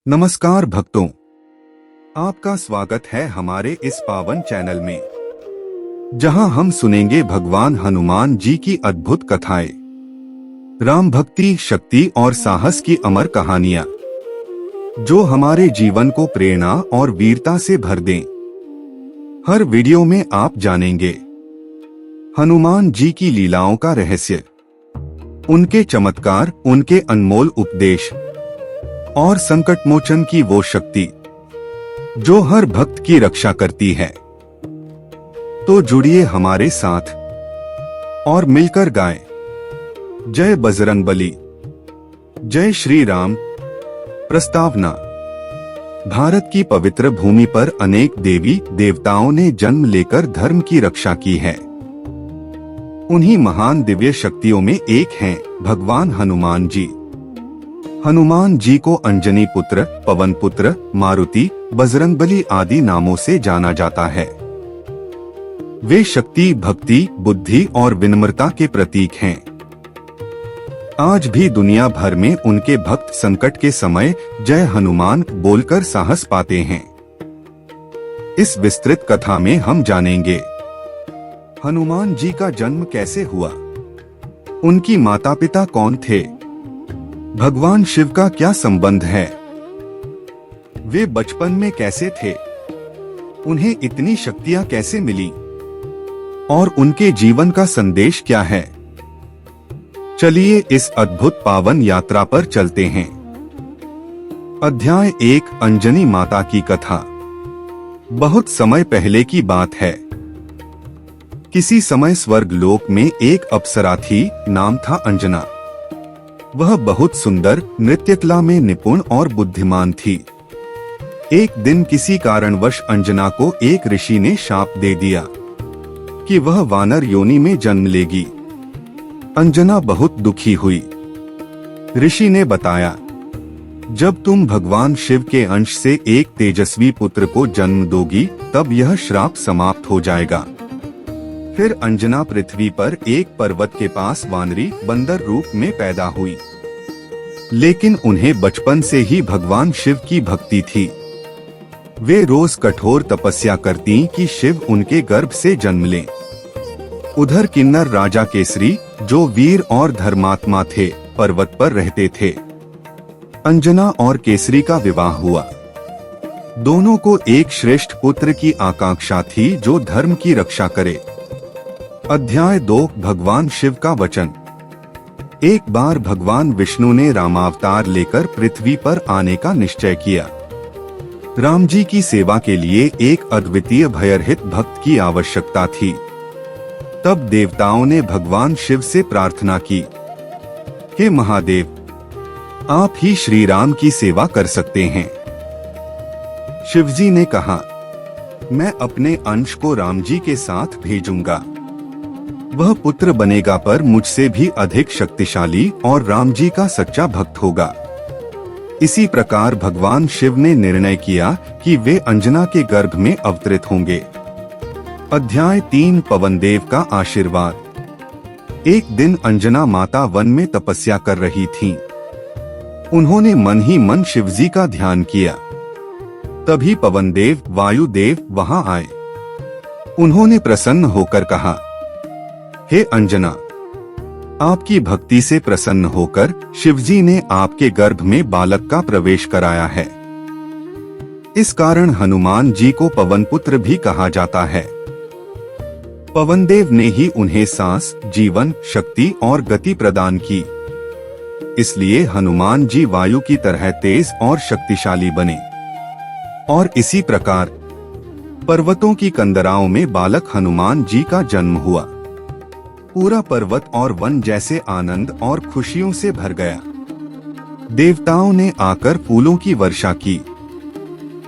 नमस्कार भक्तों, आपका स्वागत है हमारे इस पावन चैनल में, जहां हम सुनेंगे भगवान हनुमान जी की अद्भुत कथाएं, राम भक्ति, शक्ति और साहस की अमर कहानियां, जो हमारे जीवन को प्रेरणा और वीरता से भर दें। हर वीडियो में आप जानेंगे हनुमान जी की लीलाओं का रहस्य, उनके चमत्कार, उनके अनमोल उपदेश और संकटमोचन की वो शक्ति जो हर भक्त की रक्षा करती है। तो जुड़िए हमारे साथ और मिलकर गाएं जय बजरंगबली, जय श्री राम। प्रस्तावना। भारत की पवित्र भूमि पर अनेक देवी देवताओं ने जन्म लेकर धर्म की रक्षा की है। उन्हीं महान दिव्य शक्तियों में एक हैं भगवान हनुमान जी। हनुमान जी को अंजनी पुत्र, पवन पुत्र, मारुति, बजरंगबली आदि नामों से जाना जाता है। वे शक्ति, भक्ति, बुद्धि और विनम्रता के प्रतीक हैं। आज भी दुनिया भर में उनके भक्त संकट के समय जय हनुमान बोलकर साहस पाते हैं। इस विस्तृत कथा में हम जानेंगे हनुमान जी का जन्म कैसे हुआ, उनकी माता पिता कौन थे, भगवान शिव का क्या संबंध है, वे बचपन में कैसे थे, उन्हें इतनी शक्तियां कैसे मिली और उनके जीवन का संदेश क्या है। चलिए इस अद्भुत पावन यात्रा पर चलते हैं। अध्याय 1, अंजनी माता की कथा। बहुत समय पहले की बात है। किसी समय स्वर्गलोक में एक अप्सरा थी, नाम था अंजना। वह बहुत सुंदर, नृत्यकला में निपुण और बुद्धिमान थी। एक दिन किसी कारणवश अंजना को एक ऋषि ने शाप दे दिया कि वह वानर योनि में जन्म लेगी। अंजना बहुत दुखी हुई। ऋषि ने बताया, जब तुम भगवान शिव के अंश से एक तेजस्वी पुत्र को जन्म दोगी, तब यह श्राप समाप्त हो जाएगा। फिर अंजना पृथ्वी पर एक पर्वत के पास वानरी बंदर रूप में पैदा हुई। लेकिन उन्हें बचपन से ही भगवान शिव की भक्ति थी। वे रोज कठोर तपस्या करती कि शिव उनके गर्भ से जन्म लें। उधर किन्नर राजा केसरी, जो वीर और धर्मात्मा थे, पर्वत पर रहते थे। अंजना और केसरी का विवाह हुआ। दोनों को एक श्रेष्ठ पुत्र की आकांक्षा थी जो धर्म की रक्षा करे। अध्याय 2, भगवान शिव का वचन। एक बार भगवान विष्णु ने रामावतार लेकर पृथ्वी पर आने का निश्चय किया। राम जी की सेवा के लिए एक अद्वितीय भयरहित भक्त की आवश्यकता थी। तब देवताओं ने भगवान शिव से प्रार्थना की, हे महादेव, आप ही श्री राम की सेवा कर सकते हैं। शिवजी ने कहा, मैं अपने अंश को राम जी के साथ भेजूंगा। वह पुत्र बनेगा, पर मुझसे भी अधिक शक्तिशाली और राम जी का सच्चा भक्त होगा। इसी प्रकार भगवान शिव ने निर्णय किया कि वे अंजना के गर्भ में अवतरित होंगे। अध्याय 3, पवनदेव का आशीर्वाद। एक दिन अंजना माता वन में तपस्या कर रही थीं। उन्होंने मन ही मन शिवजी का ध्यान किया। तभी पवनदेव, वायुदेव वहां आए। उन्होंने प्रसन्न होकर कहा, हे अंजना, आपकी भक्ति से प्रसन्न होकर शिवजी ने आपके गर्भ में बालक का प्रवेश कराया है। इस कारण हनुमान जी को पवन पुत्र भी कहा जाता है। पवनदेव ने ही उन्हें सांस, जीवन, शक्ति और गति प्रदान की। इसलिए हनुमान जी वायु की तरह तेज और शक्तिशाली बने। और इसी प्रकार पर्वतों की कंदराओं में बालक हनुमान जी का जन्म हुआ। पूरा पर्वत और वन जैसे आनंद और खुशियों से भर गया। देवताओं ने आकर फूलों की वर्षा की।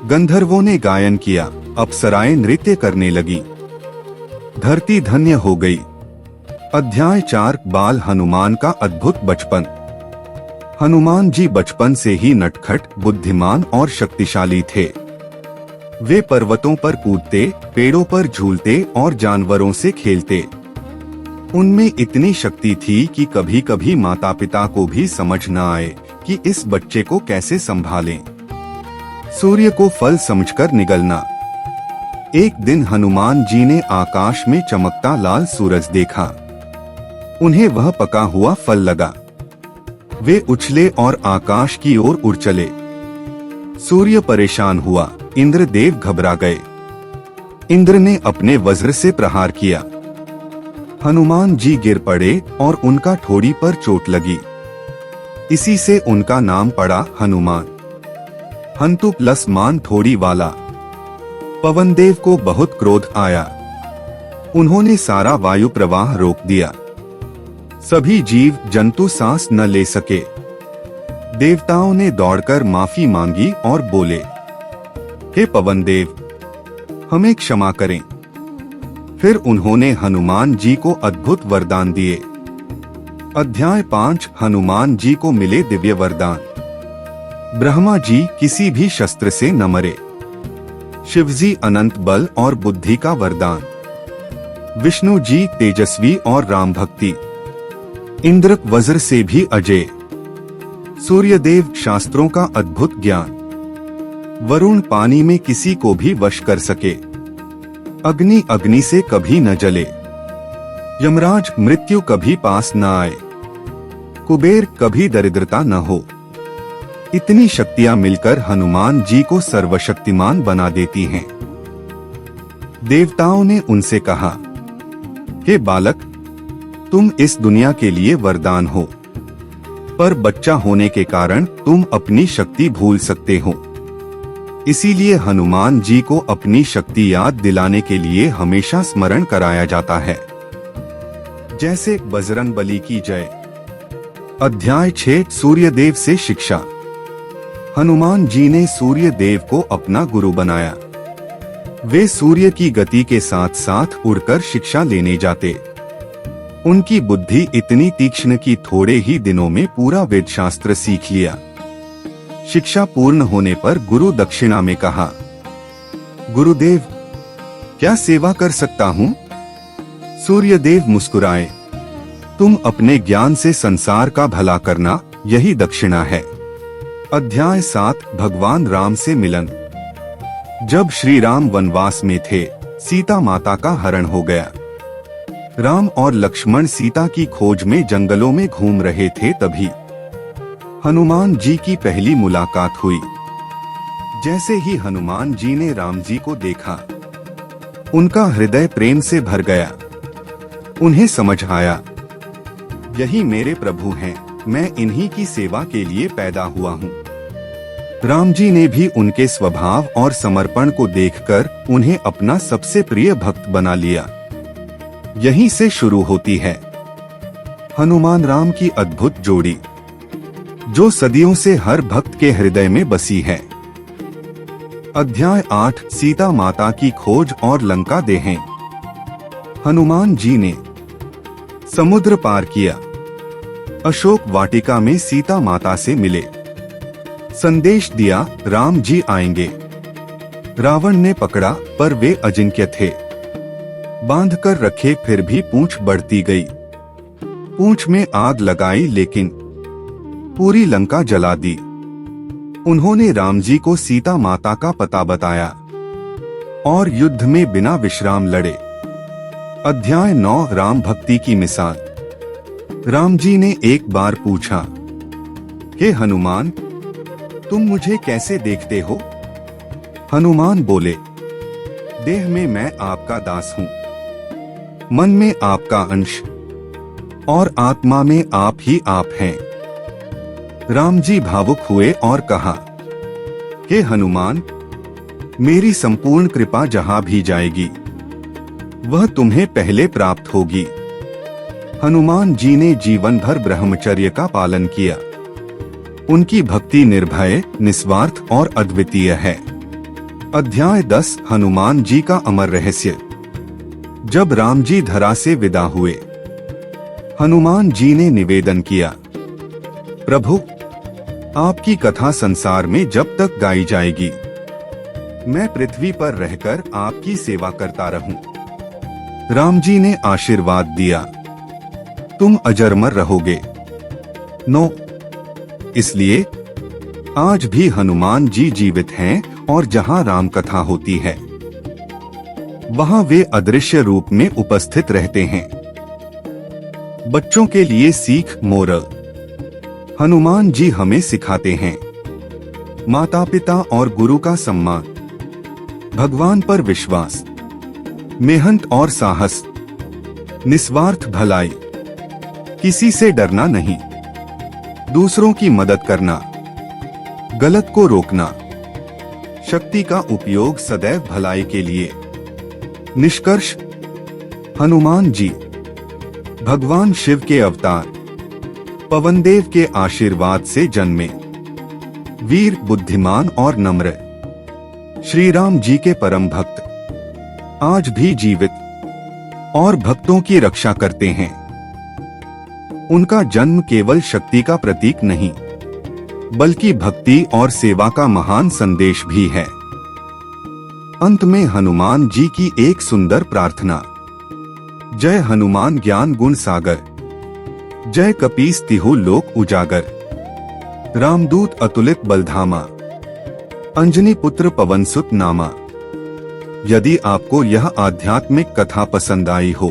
गंधर्वों ने गायन किया, अप्सराएं नृत्य करने लगी। धरती धन्य हो गई। अध्याय 4, बाल हनुमान का अद्भुत बचपन। हनुमान जी बचपन से ही नटखट, बुद्धिमान और शक्तिशाली थे। वे पर्वतों पर कूदते, पेड़ों पर झूलते और जानवरों से खेलते। उनमें इतनी शक्ति थी कि कभी कभी माता पिता को भी समझ न आए कि इस बच्चे को कैसे संभालें। सूर्य को फल समझकर निगलना। एक दिन हनुमान जी ने आकाश में चमकता लाल सूरज देखा। उन्हें वह पका हुआ फल लगा। वे उछले और आकाश की ओर उड़ चले। सूर्य परेशान हुआ, इंद्रदेव घबरा गए। इंद्र ने अपने वज्र से प्रहार किया। हनुमान जी गिर पड़े और उनका ठोड़ी पर चोट लगी। इसी से उनका नाम पड़ा हनुमान। हंतु प्लस मान ठोड़ी वाला। पवनदेव को बहुत क्रोध आया। उन्होंने सारा वायु प्रवाह रोक दिया। सभी जीव जंतु सांस न ले सके। देवताओं ने दौड़कर माफी मांगी और बोले, हे पवनदेव, हमें क्षमा करें। फिर उन्होंने हनुमान जी को अद्भुत वरदान दिए। अध्याय 5 हनुमान जी को मिले दिव्य वरदान। ब्रह्मा जी किसी भी शस्त्र से न मरे। शिवजी अनंत बल और बुद्धि का वरदान। विष्णु जी तेजस्वी और राम भक्ति। इंद्र वज्र से भी अजय। सूर्यदेव शास्त्रों का अद्भुत ज्ञान। वरुण पानी में किसी को भी वश कर सके। अग्नि अग्नि से कभी न जले। यमराज मृत्यु कभी पास न आए। कुबेर कभी दरिद्रता न हो। इतनी शक्तियां मिलकर हनुमान जी को सर्वशक्तिमान बना देती हैं। देवताओं ने उनसे कहा, हे बालक, तुम इस दुनिया के लिए वरदान हो, पर बच्चा होने के कारण तुम अपनी शक्ति भूल सकते हो। इसीलिए हनुमान जी को अपनी शक्ति याद दिलाने के लिए हमेशा स्मरण कराया जाता है। जैसे बजरंगबली की जय। अध्याय 6 सूर्यदेव से शिक्षा। हनुमान जी ने सूर्यदेव को अपना गुरु बनाया। वे सूर्य की गति के साथ साथ उड़कर शिक्षा लेने जाते। उनकी बुद्धि इतनी तीक्ष्ण कि थोड़े ही दिनों में पूरा वेद शास्त्र सीख लिया। शिक्षा पूर्ण होने पर गुरु दक्षिणा में कहा, गुरुदेव, क्या सेवा कर सकता हूँ? सूर्यदेव मुस्कुराए, तुम अपने ज्ञान से संसार का भला करना, यही दक्षिणा है। अध्याय 7 भगवान राम से मिलन। जब श्री राम वनवास में थे, सीता माता का हरण हो गया। राम और लक्ष्मण सीता की खोज में जंगलों में घूम रहे थे, तभी हनुमान जी की पहली मुलाकात हुई। जैसे ही हनुमान जी ने राम जी को देखा, उनका हृदय प्रेम से भर गया। उन्हें समझ आया, यही मेरे प्रभु हैं, मैं इन्हीं की सेवा के लिए पैदा हुआ हूँ। राम जी ने भी उनके स्वभाव और समर्पण को देखकर उन्हें अपना सबसे प्रिय भक्त बना लिया। यहीं से शुरू होती है हनुमान राम की अद्भुत जोड़ी, जो सदियों से हर भक्त के हृदय में बसी है। अध्याय 8 सीता माता की खोज और लंका देहें। हनुमान जी ने समुद्र पार किया। अशोक वाटिका में सीता माता से मिले। संदेश दिया, राम जी आएंगे। रावण ने पकड़ा, पर वे अजिंक्य थे। बांध कर रखे, फिर भी पूंछ बढ़ती गई। पूंछ में आग लगाई, लेकिन पूरी लंका जला दी। उन्होंने राम जी को सीता माता का पता बताया और युद्ध में बिना विश्राम लड़े। अध्याय 9 राम भक्ति की मिसाल। राम जी ने एक बार पूछा, हे हनुमान, तुम मुझे कैसे देखते हो? हनुमान बोले, देह में मैं आपका दास हूँ, मन में आपका अंश और आत्मा में आप ही आप हैं। राम जी भावुक हुए और कहा, हे हनुमान, मेरी संपूर्ण कृपा जहां भी जाएगी, वह तुम्हें पहले प्राप्त होगी। हनुमान जी ने जीवन भर ब्रह्मचर्य का पालन किया। उनकी भक्ति निर्भय, निस्वार्थ और अद्वितीय है। अध्याय 10 हनुमान जी का अमर रहस्य। जब राम जी धरा से विदा हुए, हनुमान जी ने निवेदन किया, प्रभु, आपकी कथा संसार में जब तक गाई जाएगी, मैं पृथ्वी पर रहकर आपकी सेवा करता रहूं। राम जी ने आशीर्वाद दिया, तुम अजरमर रहोगे। 9 इसलिए आज भी हनुमान जी जीवित हैं और जहां राम कथा होती है वहां वे अदृश्य रूप में उपस्थित रहते हैं। बच्चों के लिए सीख मोरल। हनुमान जी हमें सिखाते हैं माता पिता और गुरु का सम्मान, भगवान पर विश्वास, मेहनत और साहस, निस्वार्थ भलाई, किसी से डरना नहीं, दूसरों की मदद करना, गलत को रोकना, शक्ति का उपयोग सदैव भलाई के लिए। निष्कर्ष, हनुमान जी भगवान शिव के अवतार, पवनदेव के आशीर्वाद से जन्मे, वीर, बुद्धिमान और नम्र श्री राम जी के परम भक्त आज भी जीवित और भक्तों की रक्षा करते हैं। उनका जन्म केवल शक्ति का प्रतीक नहीं बल्कि भक्ति और सेवा का महान संदेश भी है। अंत में हनुमान जी की एक सुंदर प्रार्थना। जय हनुमान ज्ञान गुण सागर, जय कपीस तिहु लोक उजागर, रामदूत अतुलित बलधामा, अंजनी पुत्र पवन सुत नामा। यदि आपको यह आध्यात्मिक कथा पसंद आई हो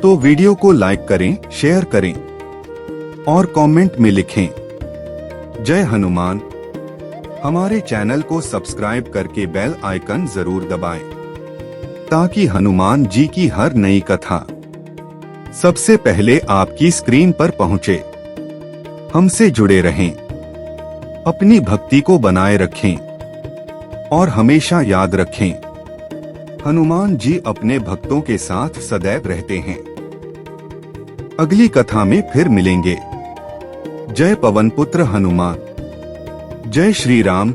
तो वीडियो को लाइक करें, शेयर करें और कमेंट में लिखें जय हनुमान। हमारे चैनल को सब्सक्राइब करके बेल आइकन जरूर दबाएं ताकि हनुमान जी की हर नई कथा सबसे पहले आपकी स्क्रीन पर पहुंचे। हमसे जुड़े रहें, अपनी भक्ति को बनाए रखें और हमेशा याद रखें हनुमान जी अपने भक्तों के साथ सदैव रहते हैं। अगली कथा में फिर मिलेंगे। जय पवन पुत्र हनुमान, जय श्री राम।